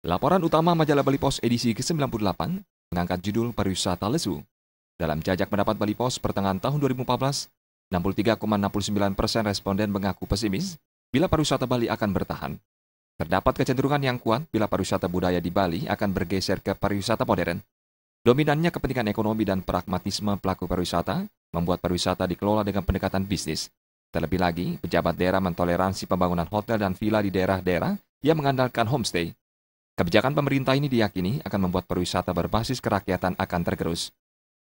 Laporan utama majalah Bali Pos edisi ke-98 mengangkat judul Pariwisata Lesu. Dalam jajak pendapat Bali Pos pertengahan tahun 2014, 63,69% responden mengaku pesimis bila pariwisata Bali akan bertahan. Terdapat kecenderungan yang kuat bila pariwisata budaya di Bali akan bergeser ke pariwisata modern. Dominannya kepentingan ekonomi dan pragmatisme pelaku pariwisata membuat pariwisata dikelola dengan pendekatan bisnis. Terlebih lagi, pejabat daerah mentoleransi pembangunan hotel dan villa di daerah-daerah yang mengandalkan homestay. Kebijakan pemerintah ini diyakini akan membuat pariwisata berbasis kerakyatan akan tergerus.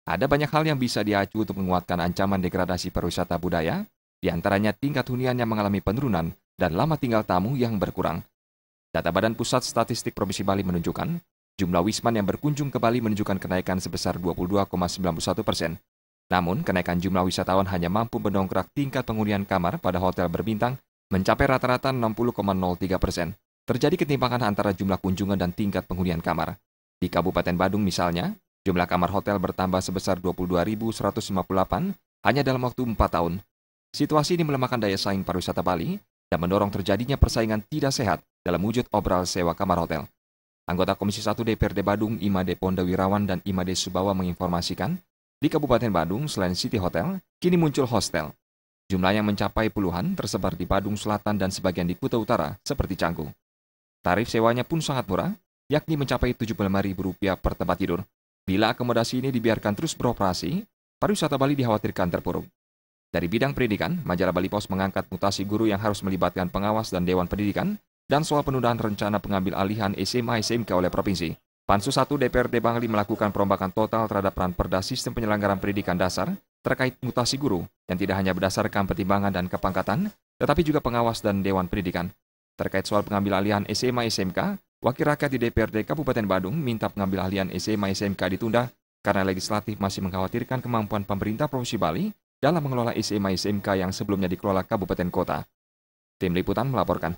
Ada banyak hal yang bisa diacu untuk menguatkan ancaman degradasi pariwisata budaya, di antaranya tingkat hunian yang mengalami penurunan dan lama tinggal tamu yang berkurang. Data Badan Pusat Statistik Provinsi Bali menunjukkan, jumlah wisman yang berkunjung ke Bali menunjukkan kenaikan sebesar 22,91%. Namun, kenaikan jumlah wisatawan hanya mampu mendongkrak tingkat penghunian kamar pada hotel berbintang mencapai rata-rata 60,03%. Terjadi ketimpangan antara jumlah kunjungan dan tingkat penghunian kamar. Di Kabupaten Badung misalnya, jumlah kamar hotel bertambah sebesar 22.158 hanya dalam waktu 4 tahun. Situasi ini melemahkan daya saing pariwisata Bali dan mendorong terjadinya persaingan tidak sehat dalam wujud obral sewa kamar hotel. Anggota Komisi 1 DPRD Badung, Imade Pondawirawan dan Imade Subawa menginformasikan, di Kabupaten Badung selain City Hotel, kini muncul hostel. Jumlah yang mencapai puluhan tersebar di Badung Selatan dan sebagian di Kuta Utara seperti Canggu. Tarif sewanya pun sangat murah, yakni mencapai Rp75.000 per tempat tidur. Bila akomodasi ini dibiarkan terus beroperasi, pariwisata Bali dikhawatirkan terpuruk. Dari bidang pendidikan, majalah Bali Pos mengangkat mutasi guru yang harus melibatkan pengawas dan Dewan Pendidikan dan soal penundaan rencana pengambil alihan SMA SMK oleh provinsi. Pansus 1 DPRD Bali melakukan perombakan total terhadap peran perda sistem penyelenggaraan pendidikan dasar terkait mutasi guru yang tidak hanya berdasarkan pertimbangan dan kepangkatan, tetapi juga pengawas dan Dewan Pendidikan. Terkait soal pengambil alihan SMA SMK, Wakil Rakyat di DPRD Kabupaten Badung minta pengambil alihan SMA SMK ditunda karena legislatif masih mengkhawatirkan kemampuan pemerintah Provinsi Bali dalam mengelola SMA SMK yang sebelumnya dikelola kabupaten kota. Tim Liputan melaporkan.